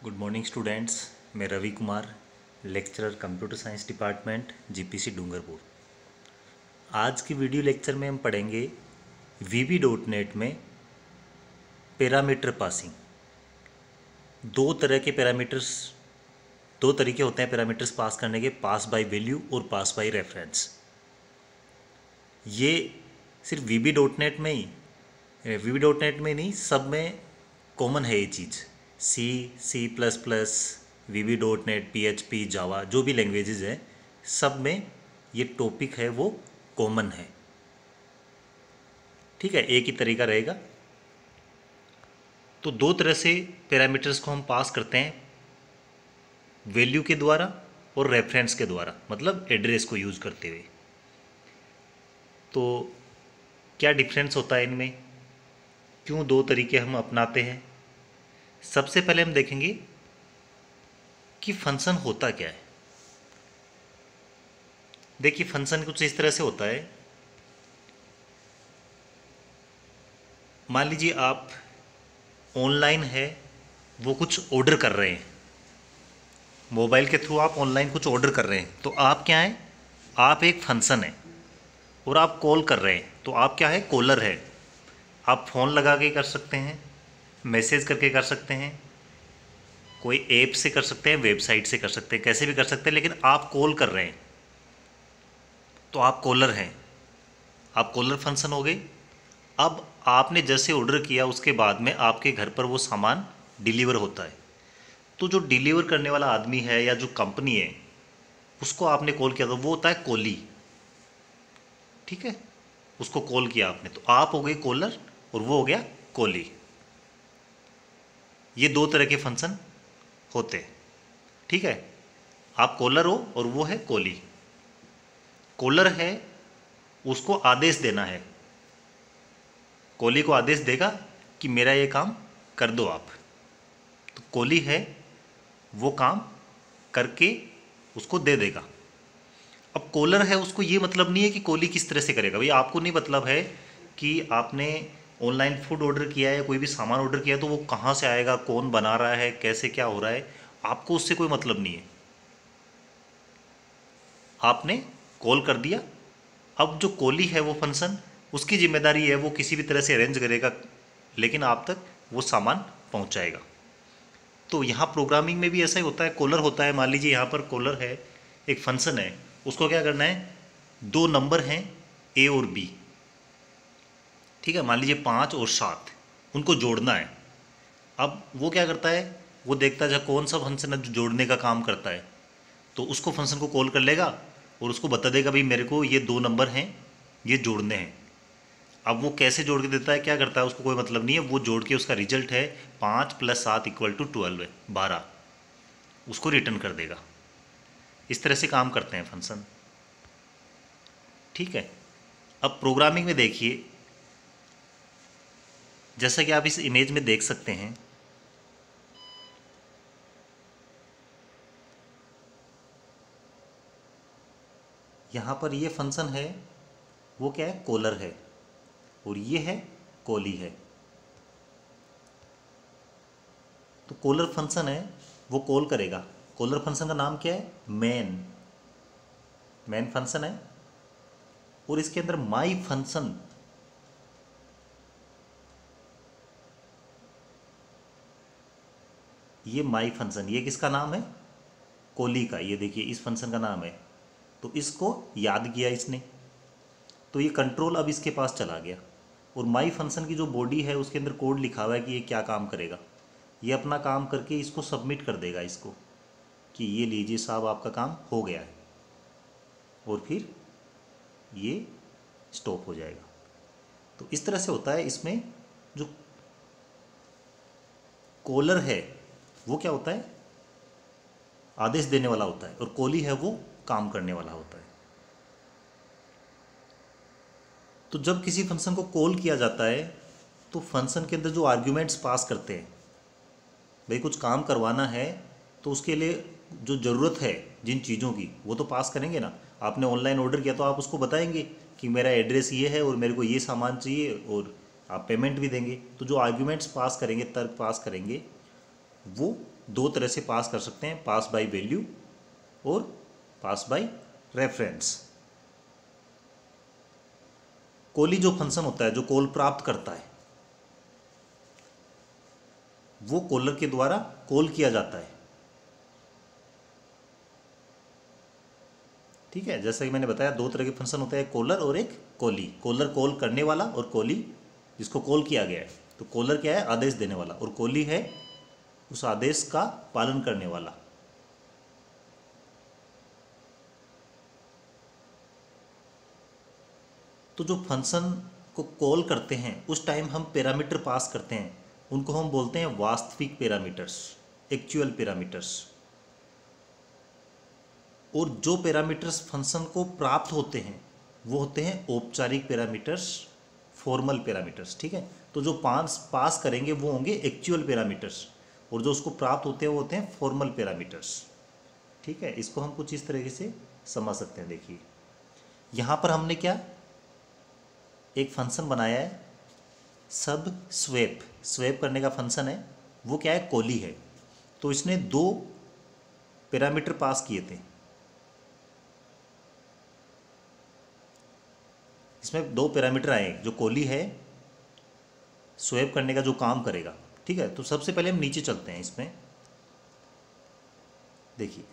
Good morning students. मैं Ravi Kumar, lecturer computer science department GPC Dungarpur. आज की वीडियो लेक्चर में हम पढ़ेंगे VB.NET में पैरामीटर पासिंग। दो तरीके होते हैं पैरामीटर्स पास करने के, पास बाय वैल्यू और पास बाय रेफरेंस। ये सिर्फ VB.NET में नहीं, सब में कॉमन है ये चीज़। C++, VB.NET, PHP, जावा, जो भी लैंग्वेजेस हैं सब में ये टॉपिक है वो कॉमन है। ठीक है, एक ही तरीका रहेगा। तो दो तरह से पैरामीटर्स को हम पास करते हैं, वैल्यू के द्वारा और रेफरेंस के द्वारा, मतलब एड्रेस को यूज़ करते हुए। तो क्या डिफरेंस होता है इनमें, क्यों दो तरीके हम अपनाते हैं? सबसे पहले हम देखेंगे कि फंक्शन होता क्या है। देखिए, फंक्शन कुछ इस तरह से होता है। मान लीजिए आप ऑनलाइन है, वो कुछ ऑर्डर कर रहे हैं, मोबाइल के थ्रू आप ऑनलाइन कुछ ऑर्डर कर रहे हैं, तो आप क्या हैं? आप एक फंक्शन है। और आप कॉल कर रहे हैं, तो आप क्या है? कॉलर है। आप फ़ोन लगा के कर सकते हैं, मैसेज करके कर सकते हैं, कोई ऐप से कर सकते हैं, वेबसाइट से कर सकते हैं, कैसे भी कर सकते हैं, लेकिन आप कॉल कर रहे हैं तो आप कॉलर हैं। आप कॉलर फंक्शन हो गए। अब आपने जैसे ऑर्डर किया उसके बाद में आपके घर पर वो सामान डिलीवर होता है, तो जो डिलीवर करने वाला आदमी है या जो कंपनी है उसको आपने कॉल किया, तो वो होता है कॉली। ठीक है, उसको कॉल किया आपने, तो आप हो गए कॉलर और वो हो गया कॉली। ये दो तरह के फंक्शन होते हैं। ठीक है, आप कॉलर हो और वो है कॉली। कॉलर है, उसको आदेश देना है, कॉली को आदेश देगा कि मेरा ये काम कर दो आप। तो कॉली है, वो काम करके उसको दे देगा। अब कॉलर है, उसको ये मतलब नहीं है कि कॉली किस तरह से करेगा। भाई आपको नहीं मतलब है कि आपने ऑनलाइन फूड ऑर्डर किया है या कोई भी सामान ऑर्डर किया है तो वो कहाँ से आएगा, कौन बना रहा है, कैसे क्या हो रहा है, आपको उससे कोई मतलब नहीं है। आपने कॉल कर दिया। अब जो कॉली है वो फंक्शन, उसकी जिम्मेदारी है वो किसी भी तरह से अरेंज करेगा, लेकिन आप तक वो सामान पहुंचाएगा। तो यहाँ प्रोग्रामिंग में भी ऐसा ही होता है। कॉलर होता है, मान लीजिए यहाँ पर कॉलर है, एक फंक्शन है, उसको क्या करना है? दो नंबर हैं A और B। ठीक है, मान लीजिए 5 और 7, उनको जोड़ना है। अब वो क्या करता है? वो देखता है कौन सा फंक्शन है जो जोड़ने का काम करता है, तो उसको फंक्शन को कॉल कर लेगा और उसको बता देगा भाई मेरे को ये दो नंबर हैं, ये जोड़ने हैं। अब वो कैसे जोड़ के देता है, क्या करता है, उसको कोई मतलब नहीं है। वो जोड़ के उसका रिजल्ट है 5 + 7 = 12 है, 12, उसको रिटर्न कर देगा। इस तरह से काम करते हैं फंक्शन। ठीक है, अब प्रोग्रामिंग में देखिए, जैसा कि आप इस इमेज में देख सकते हैं, यहाँ पर ये फंक्शन है, वो क्या है? कॉलर है, और ये है कॉली है। तो कॉलर फंक्शन है, वो कॉल करेगा। कॉलर फंक्शन का नाम क्या है? मेन फंक्शन है। और इसके अंदर माई फंक्शन, ये माई फंक्शन, ये किसका नाम है? कॉली का। ये देखिए, इस फंक्शन का नाम है। तो इसको याद किया इसने, तो ये कंट्रोल अब इसके पास चला गया। और माई फंक्शन की जो बॉडी है उसके अंदर कोड लिखा हुआ है कि ये क्या काम करेगा। ये अपना काम करके इसको सबमिट कर देगा इसको, कि ये लीजिए साहब, आपका काम हो गया है, और फिर ये स्टॉप हो जाएगा। तो इस तरह से होता है। इसमें जो कॉलर है वो क्या होता है? आदेश देने वाला होता है, और कॉली है वो काम करने वाला होता है। तो जब किसी फंक्शन को कॉल किया जाता है तो फंक्शन के अंदर जो आर्ग्यूमेंट्स पास करते हैं, भाई कुछ काम करवाना है तो उसके लिए जो ज़रूरत है जिन चीज़ों की, वो तो पास करेंगे ना। आपने ऑनलाइन ऑर्डर किया तो आप उसको बताएंगे कि मेरा एड्रेस ये है और मेरे को ये सामान चाहिए, और आप पेमेंट भी देंगे। तो जो आर्ग्यूमेंट्स पास करेंगे, तर्क पास करेंगे, वो दो तरह से पास कर सकते हैं, पास बाय वैल्यू और पास बाय रेफरेंस। कॉली जो फंक्शन होता है, जो कॉल प्राप्त करता है, वो कॉलर के द्वारा कॉल किया जाता है। ठीक है, जैसा कि मैंने बताया दो तरह के फंक्शन होते हैं, कॉलर और एक कॉली। कॉलर कॉल करने वाला और कॉली जिसको कॉल किया गया है। तो कॉलर क्या है, आदेश देने वाला, और कॉली है उस आदेश का पालन करने वाला। तो जो फंक्शन को कॉल करते हैं उस टाइम हम पैरामीटर पास करते हैं, उनको हम बोलते हैं वास्तविक पैरामीटर्स, एक्चुअल पैरामीटर्स। और जो पैरामीटर्स फंक्शन को प्राप्त होते हैं वो होते हैं औपचारिक पैरामीटर्स, फॉर्मल पैरामीटर्स। ठीक है, तो जो पास करेंगे वो होंगे एक्चुअल पैरामीटर्स, और जो उसको प्राप्त होते हैं वो होते हैं फॉर्मल पैरामीटर्स। ठीक है, इसको हम कुछ इस तरीके से समझ सकते हैं। देखिए यहाँ पर हमने क्या एक फंक्शन बनाया है, सब स्वैप, स्वैप करने का फंक्शन है। वो क्या है, कॉली है। तो इसने दो पैरामीटर पास किए थे, इसमें दो पैरामीटर आए जो कॉली है, स्वैप करने का जो काम करेगा। ठीक है, तो सबसे पहले हम नीचे चलते हैं इसमें। देखिए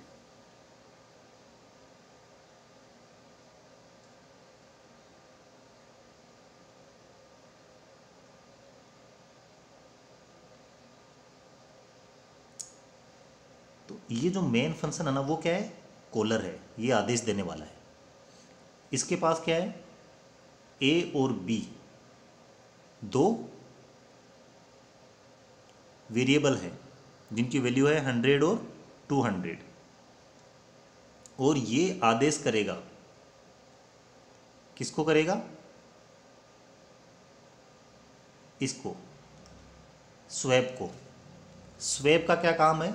तो ये जो मेन फंक्शन है ना, वो क्या है, कॉलर है, ये आदेश देने वाला है। इसके पास क्या है, ए और बी दो वेरिएबल है जिनकी वैल्यू है 100 और 200, और ये आदेश करेगा, किसको करेगा, इसको, स्वैप को। स्वैप का क्या काम है,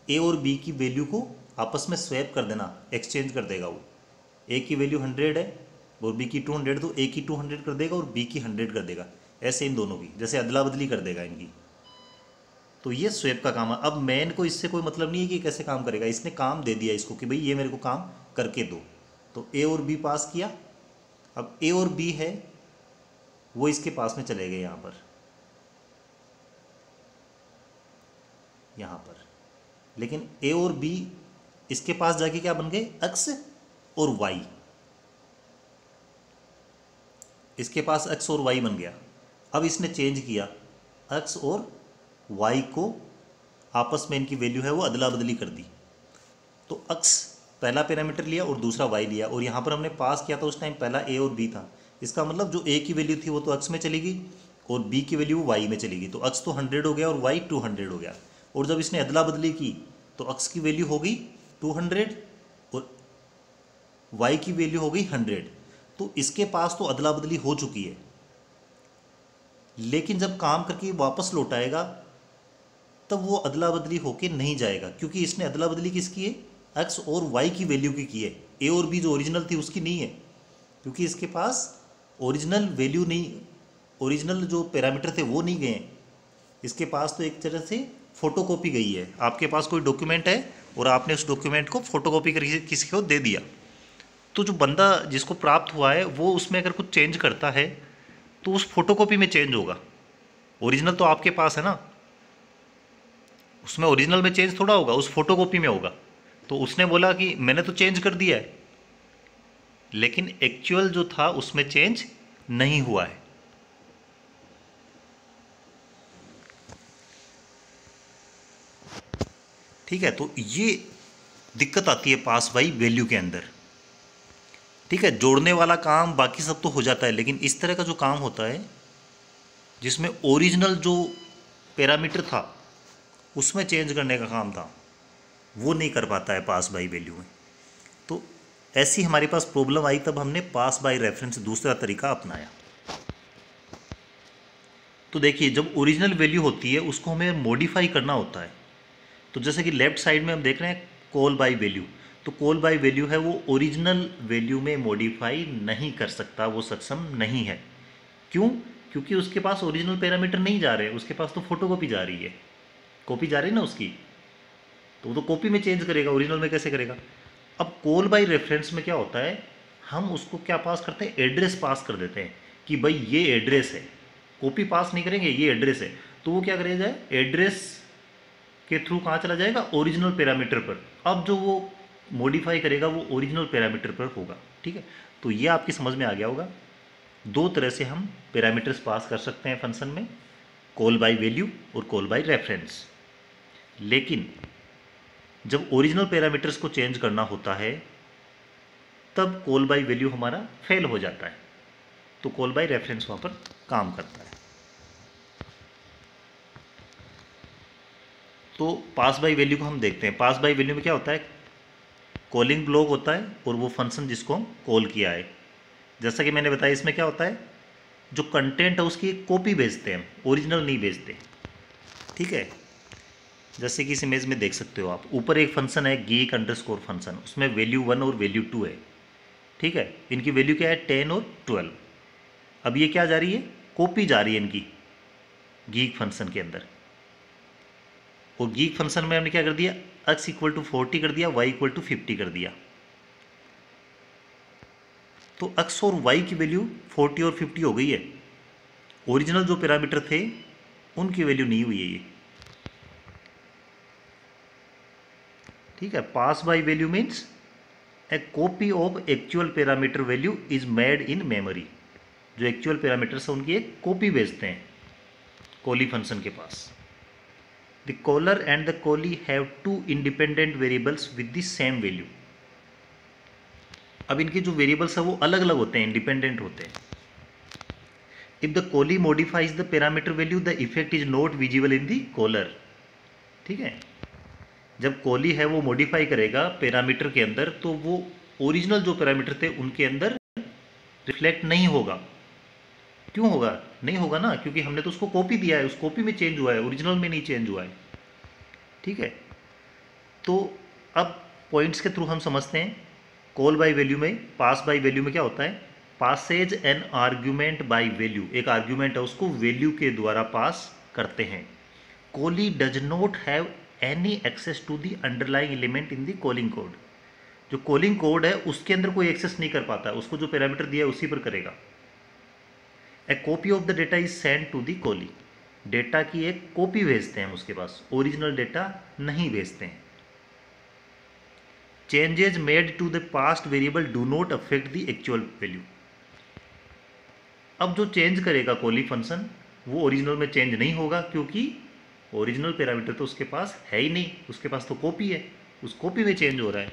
ए और बी की वैल्यू को आपस में स्वैप कर देना, एक्सचेंज कर देगा। वो ए की वैल्यू 100 है और बी की 200, तो ए की 200 कर देगा और बी की 100 कर देगा। ऐसे इन दोनों की जैसे अदला बदली कर देगा इनकी। तो ये स्वैप का काम है। अब मैन को इससे कोई मतलब नहीं है कि कैसे काम करेगा, इसने काम दे दिया इसको कि भाई ये मेरे को काम करके दो। तो ए और बी पास किया। अब ए और बी है वो इसके पास में चले गए यहाँ पर, लेकिन ए और बी इसके पास जाके क्या बन गए, एक्स और वाई। इसके पास एक्स और वाई बन गया। अब इसने चेंज किया, एक्स और वाई को आपस में इनकी वैल्यू है वो अदला बदली कर दी। तो एक्स पहला पैरामीटर लिया और दूसरा वाई लिया, और यहाँ पर हमने पास किया था उस टाइम पहला ए और बी था। इसका मतलब जो ए की वैल्यू थी वो तो एक्स में चली गई और बी की वैल्यू वाई में चली गई। तो एक्स तो 100 हो गया और वाई 200 हो गया। और जब इसने अदला बदली की तो एक्स की वैल्यू हो गई 200 और वाई की वैल्यू हो गई 100। तो इसके पास तो अदला बदली हो चुकी है, लेकिन जब काम करके वापस लौटाएगा तब वो अदला बदली होके नहीं जाएगा, क्योंकि इसने अदला बदली किसकी है, एक्स और वाई की वैल्यू की है। ए और बी जो ओरिजिनल थी उसकी नहीं है, क्योंकि इसके पास ओरिजिनल वैल्यू नहीं, ओरिजिनल जो पैरामीटर थे वो नहीं गए। इसके पास तो एक तरह से फोटोकॉपी गई है। आपके पास कोई डॉक्यूमेंट है और आपने उस डॉक्यूमेंट को फोटोकॉपी करके किसी को दे दिया, तो जो बंदा जिसको प्राप्त हुआ है वो उसमें अगर कुछ चेंज करता है तो उस फोटोकॉपी में चेंज होगा। ओरिजिनल तो आपके पास है ना, उसमें ओरिजिनल में चेंज थोड़ा होगा, उस फोटोकॉपी में होगा। तो उसने बोला कि मैंने तो चेंज कर दिया है, लेकिन एक्चुअल जो था उसमें चेंज नहीं हुआ है। ठीक है, तो ये दिक्कत आती है पास बाई वैल्यू के अंदर। ठीक है, जोड़ने वाला काम बाकी सब तो हो जाता है, लेकिन इस तरह का जो काम होता है जिसमें ओरिजिनल जो पैरामीटर था उसमें चेंज करने का काम था, वो नहीं कर पाता है पास बाई वैल्यू में। तो ऐसी हमारे पास प्रॉब्लम आई, तब हमने पास बाई रेफरेंस दूसरा तरीका अपनाया। तो देखिए, जब ओरिजिनल वैल्यू होती है उसको हमें मॉडिफाई करना होता है। तो जैसे कि लेफ्ट साइड में हम देख रहे हैं कॉल बाई वैल्यू, तो कॉल बाई वैल्यू है वो ओरिजिनल वैल्यू में मॉडिफाई नहीं कर सकता, वो सक्षम नहीं है। क्यों? क्योंकि उसके पास ओरिजिनल पैरामीटर नहीं जा रहे, उसके पास तो फोटोकॉपी जा रही है। कॉपी जा रही है ना उसकी, तो वो तो कॉपी में चेंज करेगा, ओरिजिनल में कैसे करेगा। अब कॉल बाय रेफरेंस में क्या होता है, हम उसको क्या पास करते हैं, एड्रेस पास कर देते हैं कि भाई ये एड्रेस है, कॉपी पास नहीं करेंगे, ये एड्रेस है। तो वो क्या करेगा, एड्रेस के थ्रू कहाँ चला जाएगा, ओरिजिनल पैरामीटर पर। अब जो वो मॉडिफाई करेगा वो ओरिजिनल पैरामीटर पर होगा। ठीक है, तो ये आपकी समझ में आ गया होगा। दो तरह से हम पैरामीटर्स पास कर सकते हैं फंक्शन में, कॉल बाय वैल्यू और कॉल बाय रेफरेंस। लेकिन जब ओरिजिनल पैरामीटर्स को चेंज करना होता है तब कॉल बाय वैल्यू हमारा फेल हो जाता है, तो कॉल बाय रेफरेंस वहाँ पर काम करता है। तो पास बाय वैल्यू को हम देखते हैं। पास बाय वैल्यू में क्या होता है, कॉलिंग ब्लॉक होता है और वो फंक्शन जिसको हम कॉल किया है। जैसा कि मैंने बताया, इसमें क्या होता है, जो कंटेंट है उसकी एक कॉपी भेजते हैं, ओरिजिनल नहीं भेजते। ठीक है, जैसे कि इस इमेज में देख सकते हो आप, ऊपर एक फंक्शन है geek अंडरस्कोर फंक्शन, उसमें वैल्यू 1 और वैल्यू 2 है। ठीक है, इनकी वैल्यू क्या है, 10 और 12। अब ये क्या जा रही है, कॉपी जा रही है इनकी geek फंक्शन के अंदर। और geek फंक्शन में हमने क्या कर दिया, x इक्वल टू 40 कर दिया, y इक्वल टू 50 कर दिया। तो x और y की वैल्यू 40 और 50 हो गई है, ओरिजिनल जो पैरामीटर थे उनकी वैल्यू नहीं हुई है ये। ठीक है, pass by value means a copy of actual parameter value is made in memory. जो एक्चुअल पैरामीटर्स है उनकी एक कॉपी भेजते हैं कॉली फंक्शन के पास। The caller and the callee have two independent variables with the same value. अब इनके जो वेरिएबल्स है वो अलग अलग होते हैं, इंडिपेंडेंट होते हैं। If the callee modifies the parameter value the effect is not visible in the caller. ठीक है, जब कॉली है वो मॉडिफाई करेगा पैरामीटर के अंदर, तो वो ओरिजिनल जो पैरामीटर थे उनके अंदर रिफ्लेक्ट नहीं होगा। क्यों होगा, नहीं होगा ना, क्योंकि हमने तो उसको कॉपी दिया है, उस कॉपी में चेंज हुआ है, ओरिजिनल में नहीं चेंज हुआ है। ठीक है, तो अब पॉइंट्स के थ्रू हम समझते हैं। कॉल बाय वैल्यू में, पास बाय वैल्यू में क्या होता है, passes an argument by value, एक आर्ग्यूमेंट है उसको वैल्यू के द्वारा पास करते हैं। Callee does not have any access to the underlying element in the calling code. जो कॉलिंग कोड है उसके अंदर कोई एक्सेस नहीं कर पाता, उसको जो पैरामीटर दिया है उसी पर करेगा। A copy of the data is send to the callee. Data की एक कॉपी भेजते हैं हम उसके पास, ओरिजिनल डेटा नहीं भेजते हैं। Changes made to the passed variable do not affect the actual value. अब जो चेंज करेगा कॉली फंक्शन वो ओरिजिनल में चेंज नहीं होगा, क्योंकि ओरिजिनल पैरामीटर तो उसके पास है ही नहीं, उसके पास तो कॉपी है, उस कॉपी में चेंज हो रहा है।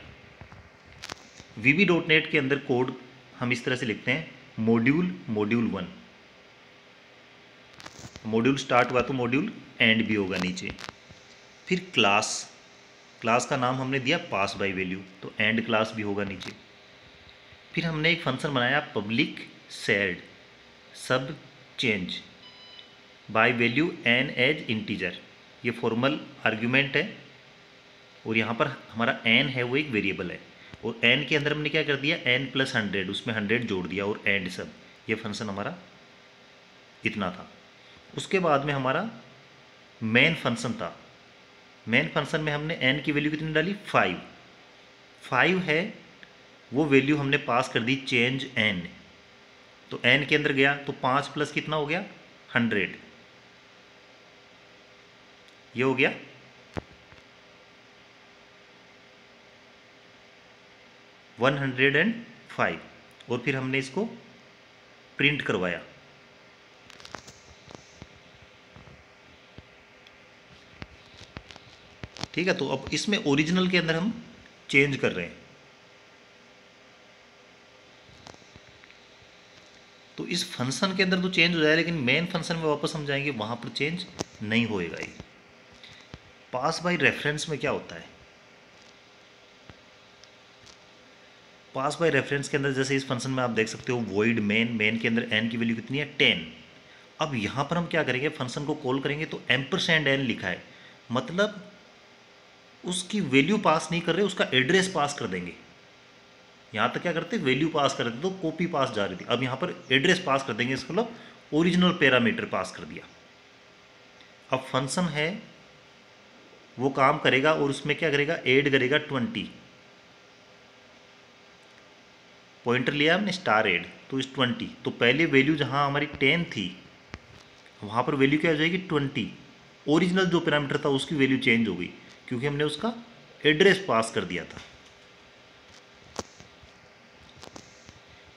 VB.NET के अंदर कोड हम इस तरह से लिखते हैं, मॉड्यूल मॉड्यूल 1, मॉड्यूल स्टार्ट हुआ तो मॉड्यूल एंड भी होगा नीचे। फिर क्लास, क्लास का नाम हमने दिया पास बाय वैल्यू, तो एंड क्लास भी होगा नीचे। फिर हमने एक फंक्शन बनाया public shared sub change by value n as integer. ये फॉर्मल आर्ग्यूमेंट है और यहाँ पर हमारा n है वो एक वेरिएबल है, और n के अंदर हमने क्या कर दिया, n प्लस 100, उसमें 100 जोड़ दिया और एंड सब। ये फंक्शन हमारा इतना था। उसके बाद में हमारा मेन फंक्शन था। मेन फंक्शन में हमने n की वैल्यू कितनी डाली, 5 है, वो वैल्यू हमने पास कर दी चेंज n। तो n के अंदर गया तो 5 प्लस कितना हो गया, 100, ये हो गया 105। और फिर हमने इसको प्रिंट करवाया। ठीक है, तो अब इसमें ओरिजिनल के अंदर हम चेंज कर रहे हैं, तो इस फंक्शन के अंदर तो चेंज हो जाए, लेकिन मेन फंक्शन में वापस हम जाएंगे वहां पर चेंज नहीं होएगा। ये पास बाय रेफरेंस में क्या होता है, पास बाय रेफरेंस के अंदर जैसे इस फंक्शन में आप देख सकते हो वॉइड मेन के अंदर n की वैल्यू कितनी है, 10। अब यहाँ पर हम क्या करेंगे, फंक्शन को कॉल करेंगे तो %n लिखा है, मतलब उसकी वैल्यू पास नहीं कर रहे, उसका एड्रेस पास कर देंगे। यहाँ तक क्या करते, वैल्यू पास कर देते तो कॉपी पास जा रही थी, अब यहाँ पर एड्रेस पास कर देंगे, इसका मतलब ओरिजिनल पैरामीटर पास कर दिया। अब फंक्शन है वो काम करेगा और उसमें क्या करेगा, ऐड करेगा 20। पॉइंटर लिया हमने स्टार ऐड, तो इस 20, तो पहले वैल्यू जहाँ हमारी 10 थी वहाँ पर वैल्यू क्या हो जाएगी 20। ओरिजिनल जो पैरामीटर था उसकी वैल्यू चेंज हो गई क्योंकि हमने उसका एड्रेस पास कर दिया था।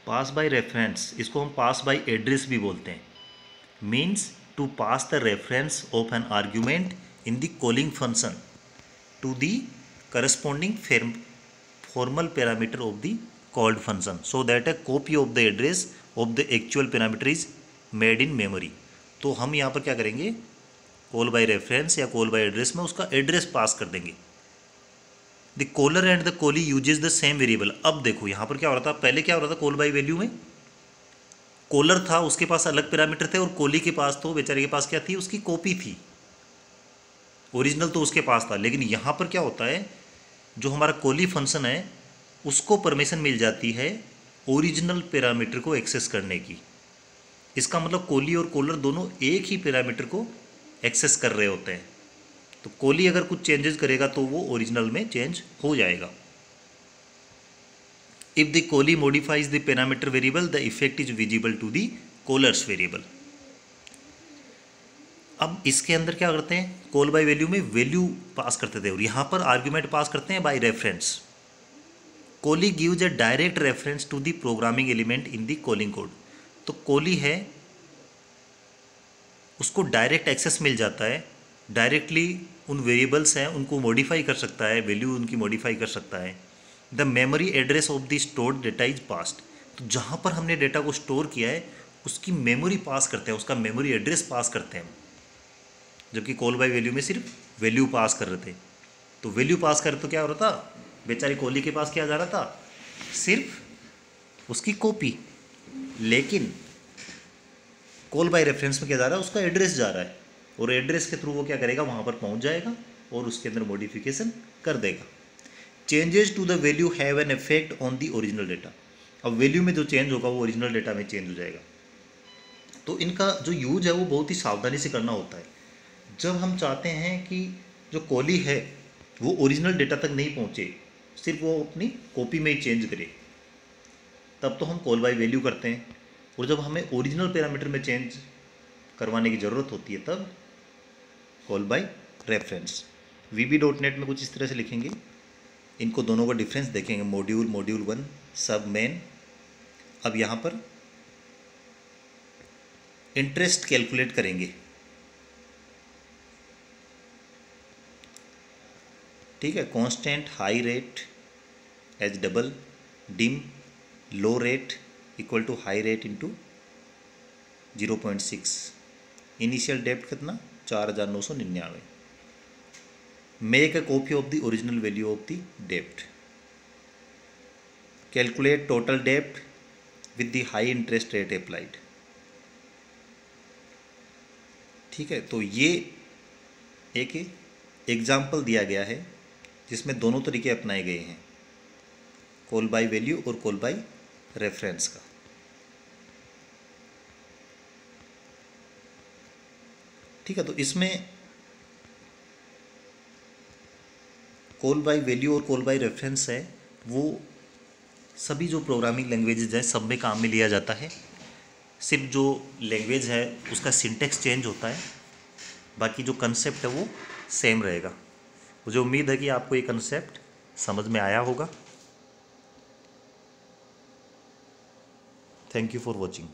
पास बाय रेफरेंस, इसको हम पास बाय एड्रेस भी बोलते हैं। Means to pass the reference of an argument in the calling function to the corresponding formal parameter of the called function so that a copy of the address of the actual parameter is made in memory। तो हम यहाँ पर क्या करेंगे, call by reference या call by address में उसका address pass कर देंगे। The caller and the callee uses the same variable. अब देखो यहाँ पर क्या हो रहा था, पहले क्या हो रहा था, कॉल बाय वैल्यू में कॉलर था उसके पास अलग पैरामीटर थे और कॉली के पास तो बेचारे के पास क्या थी, उसकी कॉपी थी। ओरिजिनल तो उसके पास था, लेकिन यहाँ पर क्या होता है, जो हमारा कॉली फंक्शन है उसको परमिशन मिल जाती है ओरिजिनल पैरामीटर को एक्सेस करने की। इसका मतलब कॉली और कॉलर दोनों एक ही पैरामीटर को एक्सेस कर रहे होते हैं। तो कॉली अगर कुछ चेंजेस करेगा तो वो ओरिजिनल में चेंज हो जाएगा। If the callee modifies the parameter variable the effect is visible to the caller's variable. अब इसके अंदर क्या करते हैं, कॉल बाय वैल्यू में वैल्यू पास करते थे और यहाँ पर आर्ग्यूमेंट पास करते हैं by reference. Callee gives a direct reference to the programming element in the calling code. तो कॉली है उसको डायरेक्ट एक्सेस मिल जाता है, डायरेक्टली उन वेरिएबल्स हैं उनको मॉडिफाई कर सकता है, वैल्यू उनकी मॉडिफाई कर सकता है। The memory address of the stored data is passed. तो जहाँ पर हमने डेटा को स्टोर किया है उसकी मेमोरी पास करते हैं, उसका मेमोरी एड्रेस पास करते हैं। जबकि कॉल बाय वैल्यू में सिर्फ वैल्यू पास कर रहे थे। तो वैल्यू पास कर तो क्या हो रहा था, बेचारी कॉली के पास क्या जा रहा था, सिर्फ उसकी कॉपी। लेकिन कॉल बाय रेफरेंस में क्या जा रहा है, उसका एड्रेस जा रहा है और एड्रेस के थ्रू वो क्या करेगा, वहाँ पर पहुँच जाएगा और उसके अंदर मॉडिफिकेशन कर देगा। Changes to the value have an effect on the original data. अब वैल्यू में जो चेंज होगा वो ओरिजिनल डेटा में चेंज हो जाएगा। तो इनका जो यूज है वो बहुत ही सावधानी से करना होता है। जब हम चाहते हैं कि जो कॉली है वो ओरिजिनल डेटा तक नहीं पहुँचे, सिर्फ वो अपनी कॉपी में ही चेंज करे, तब तो हम कॉल बाय वैल्यू करते हैं। और जब हमें ओरिजिनल पैरामीटर में चेंज करवाने की ज़रूरत होती है तब कॉल बाय रेफरेंस। VB.NET में कुछ इस तरह से लिखेंगे, इनको दोनों का डिफरेंस देखेंगे, मॉड्यूल 1 सब मेन। अब यहाँ पर इंटरेस्ट कैलकुलेट करेंगे, ठीक है। Constant high rate as double, dim low rate equal to high rate into 0.6। Initial depth कितना 4999। Make a copy of the original value of the depth. Calculate total depth with the high interest rate applied. ठीक है, तो ये एक example दिया गया है जिसमें दोनों तरीके अपनाए गए हैं, कॉल बाय वैल्यू और कॉल बाय रेफरेंस का। ठीक है, तो इसमें कॉल बाय वैल्यू और कॉल बाय रेफरेंस है वो सभी जो प्रोग्रामिंग लैंग्वेजेज हैं सब में काम में लिया जाता है। सिर्फ जो लैंग्वेज है उसका सिंटेक्स चेंज होता है, बाकी जो कंसेप्ट है वो सेम रहेगा। मुझे उम्मीद है कि आपको ये कंसेप्ट समझ में आया होगा। Thank you for watching.